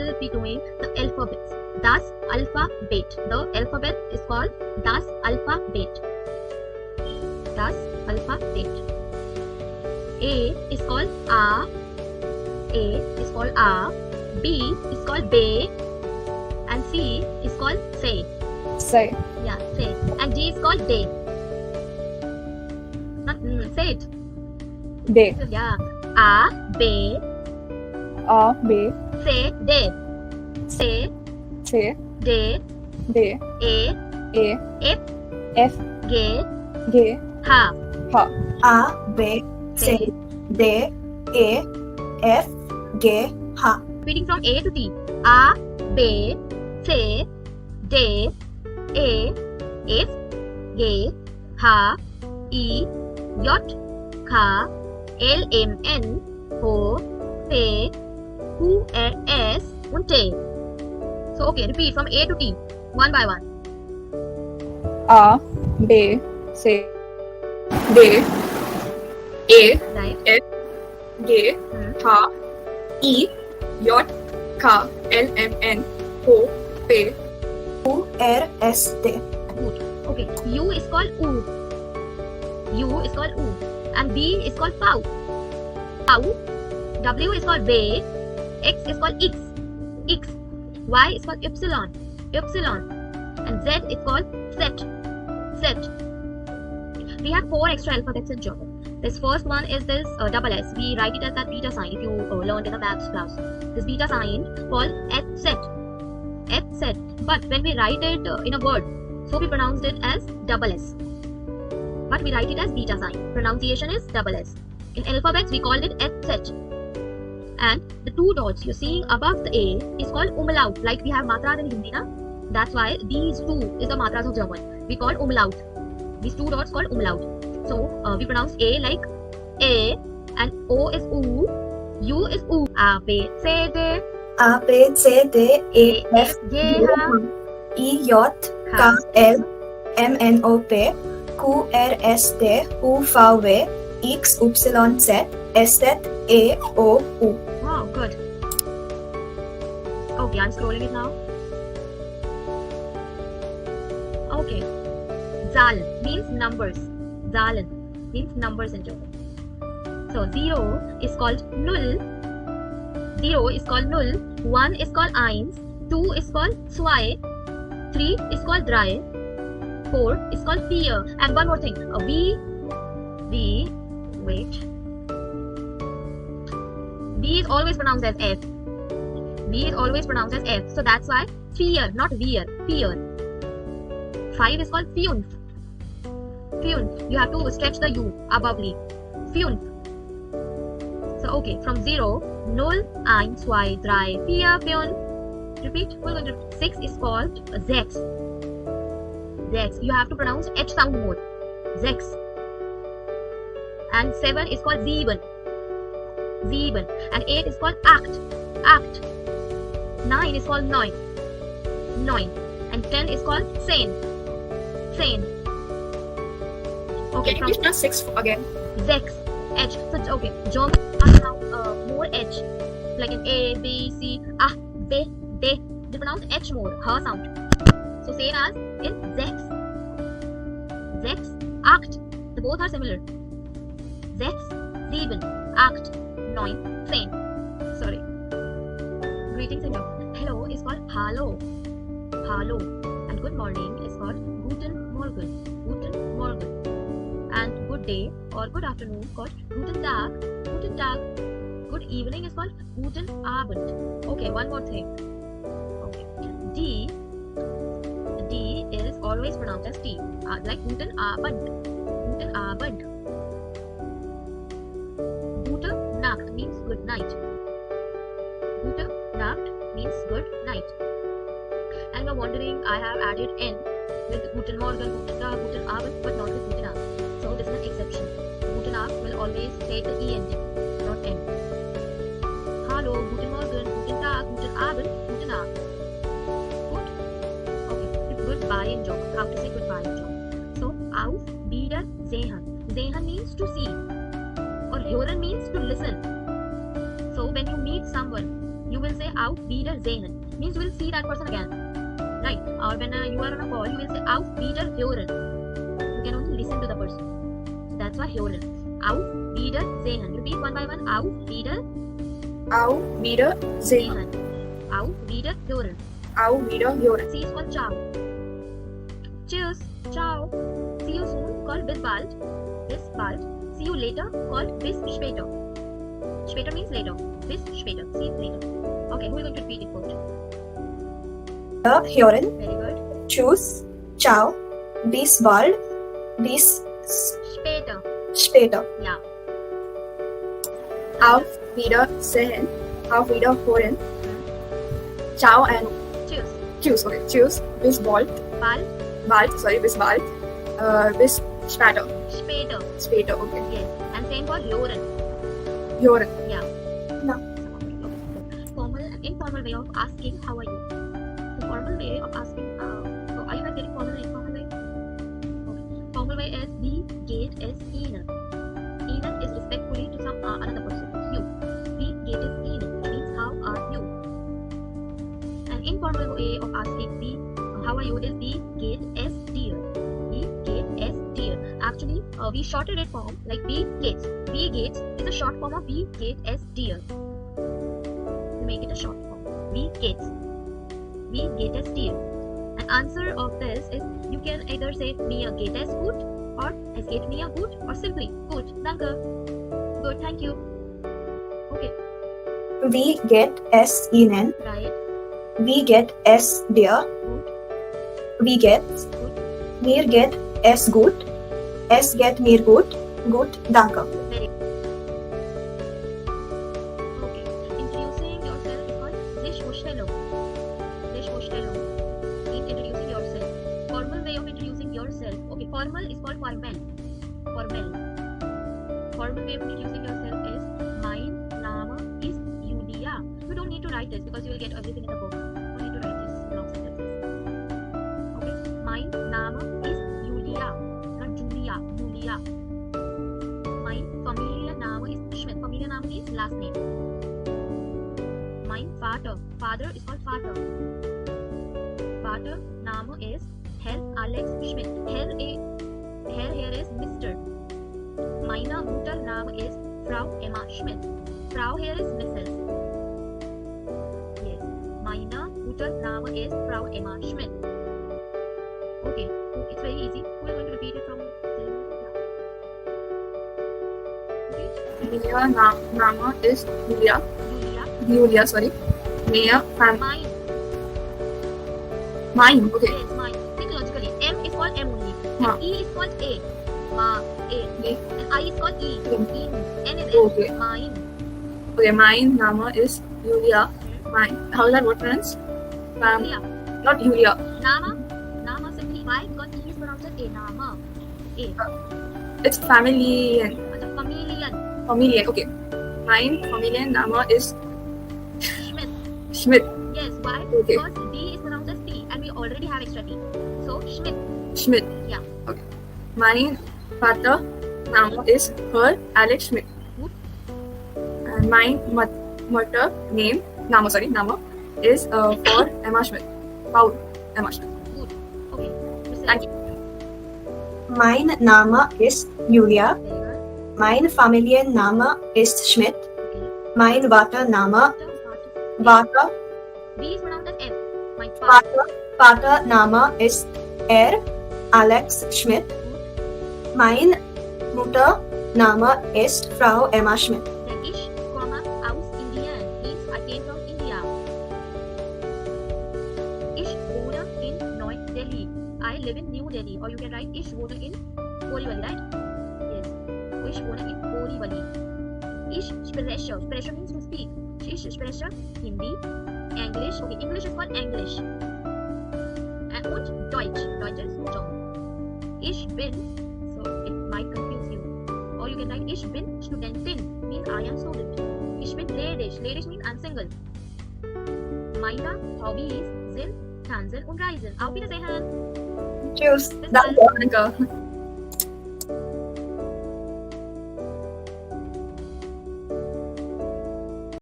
will be doing the alphabets. Das Alphabet. The alphabet is called Das Alphabet. Das Alphabet. A is called A. A is called A. B is called B. And C is called Say. Say. Yeah, Say. And D is called Day. Not say it. Day. Yeah. A, B. A, B. Say, Day. Say, Say. Day. Day. A, A. F, F. G, G. Ha. Ha. A, B, C, D, E, F, G, H. Reading from A to T. A, B, C, D, E, F, G, H, E, J, K, L, M, N, O, P, Q, R, S, and T. So, okay, repeat from A to T, one by one. A, B, C, D, E, Right? F, G, H, E, J, K, L, M, N, O, P, Q, R, S, T. Good. Okay, U is called U. U is called U. And B is called Pau. Pau. W is called B. X is called X. X. Y is called Epsilon. Epsilon. And Z is called Set. Set. We have 4 extra alphabets in German. This first one is this double S. We write it as that beta sign if you learned in a maths class. This beta sign called H set. H set. But when we write it in a word, so we pronounced it as double S. But we write it as beta sign. Pronunciation is double S. In alphabets, we called it H set. And the 2 dots you're seeing above the A is called umlaut. Like we have matras in Hindi, na? That's why these 2 is the matras of German. We call umlaut. These 2 dots called umlaut. So we pronounce A like A, and O is U, U is U. A, B, C, D. A, B, C, D, E, F, G, H, I, J, K, L, M, N, O, P, Q, R, S, T, U, V, W, X, Y, Z, S, Z, E, O, U. Wow, good. Okay, I'm scrolling it now. Okay. Zahlen means numbers. Zahlen means numbers in German. So 0 is called Null. 0 is called Null. 1 is called Eins. 2 is called Zwei. 3 is called Drei. 4 is called Vier. And one more thing. Wait. B is always pronounced as F. B is always pronounced as F. So that's why Vier, not Vier. Vier. 5 is called Fünf. Fünf. You have to stretch the U abovely. Fünf. So okay, from 0, 0, 1, 2, 3, 4, 5. Repeat. 6 is called Sechs. Sechs. You have to pronounce H sound more. Sechs. And 7 is called Sieben. Sieben. And 8 is called Acht. Acht. 9 is called Neun. Neun. And 10 is called Zehn. Zehn. Okay, Can you pronounce 6 again? Sechs. H. So okay, German are now more H. Like in A, B, C, A, B, D. They pronounce H more, her sound. So same as in Sechs. Sechs, Acht. The both are similar. Sechs, Sieben, Acht, Neun, Zehn. Sorry. Greetings in German. Hello is called Hallo. Hallo. And good morning is called Guten Morgen. Guten Morgen. And good day or good afternoon is called Guten Tag. Guten Tag. Good evening is called Guten Abend. Okay, one more thing. Okay. D is always pronounced as T. Like Guten Abend. Guten Abend. Gute Nacht means good night. Gute Nacht means good night. And you're wondering, I have added N with Guten Morgen, Guten Tag, Guten Abend, but not with Guten Abend. So this is an exception. Guten Abend will always take the E ending, not N. Hallo, Guten Morgen, Guten Tag, Guten Abend, Guten Abend. Good? Okay, goodbye in German. How to say goodbye in German? So, auf Wiedersehen. Sehen means to see. Or hören means to listen. So when you meet someone, you will say auf Wiedersehen. Means you will see that person again, right? Or when you are on a call, you will say auf Wiederhören. You can only listen to the person. So that's why hören. Auf Wiedersehen. Repeat one by one. Auf Wiedersehen. Auf Wiedersehen. Auf Wiederhören. Auf Wiederhören. See is called ciao. Cheers. Ciao. See you soon. Called bis bald. Bis bald. See you later. Called bis später. Später means later. Bis später. See you later. Okay, who is going to repeat it first? Hören, Very good. Tschüss, Ciao, bis bald, bis Später. später. Yeah. Auf Wiedersehen. Auf Wiederhören. Ciao and Cheers. tschüss. Okay, tschüss. Bis bald. Bald. Bis bald. Bis später. Später. Später, okay. Yes. And same for hören. Hören. Yeah. No. Formal and informal way of asking how are you. The formal way of asking so are you guys getting formal and informal way? Okay. Formal way is wie geht es Ihnen? Ihnen is respectfully to some another person. You. Wie geht es Ihnen? Which means how are you? An informal way of asking how are you is wie geht es dir? Wie geht es dir? Actually, we shortened it form like wie geht's. Wie geht's is a short form of wie geht es dir. We make it a short form. Wie geht's. Wie geht es dir? An answer of this is you can either say mir geht es gut or es geht mir gut or simply gut, danke. Good, thank you. Okay, Wie geht es Ihnen? right, Wie geht es dir? good, Wie geht's? good, Mir geht es gut. Es geht mir gut. Gut, danke. very good. Okay, introducing yourself is called sich vorstellen. Sich vorstellen means introducing yourself. Formal way of introducing yourself. Okay, formal is called formell. Formell. Formal way of introducing yourself is mein Name ist Julia. You don't need to write this because you will get everything in the book. You don't need to write these long sentences. Okay, mein Name ist Julia, not Julia. Julia. Mein Familienname ist Schmidt. Familienname means last name. Mein Vater. Father is called Vater. Vater Name is Herr Alex Schmidt. Herr here is Mr. Meine Mutter Name is Frau Emma Schmidt. Frau here is Mrs. Yes. Meine Mutter Name is Frau Emma Schmidt. Okay, it's very easy. Who is going to repeat it from Mir Name ist Julia. Julia? Sorry. Mir Mine. Mine. Okay. Yes, mine. Think logically. M is called M only. Ma. E is called A. Ma. A. E. And I is called E. Mm. In. N is Okay. N. Mine. Okay. Mine Name is Julia. Mine. How is that word pronounced? Julia. Not Julia. Nama. Nama simply. Why? Because E is pronounced as A. Nama. A. It's familian. Acha, familian. Familian. Okay. Mine familian Name is Schmidt. Schmidt. Yes. Why? Okay. Because D is pronounced as T and we already have extra T. So Schmidt. Schmidt. Yeah. Okay. My father Name is her Alex Schmidt. Good. And my mother name is for Emma Schmidt. Paul Emma Schmidt. Good. Okay. Thank you. Mein Name ist Julia. Very good. Mein Familienname ist Schmidt. Okay. Mein Vatername B Vater is pronounced as F. My father. Vatername ist Alex Schmidt. Mein Muttername ist Frau Emma Schmidt. Then ich komme aus Indien means I came from India. Ich wohne in Neu Delhi. I live in New Delhi. Or you can write ich wohne in Borivali, right? Yes. Ich wohne in Borivali. Ich spreche. Spreche means to speak. Ich spreche Hindi, English. Okay, English is called English. Und Deutsch. Deutsch is German. Ich bin. So it might confuse you. Or you can write ich bin Studentin means I am student. Ich bin ledisch. Ledisch means I'm single. Meine Hobbys sind Tanzen und Reisen. Auf Wiedersehen. Tschüss. Bis Danke. bald. Danke.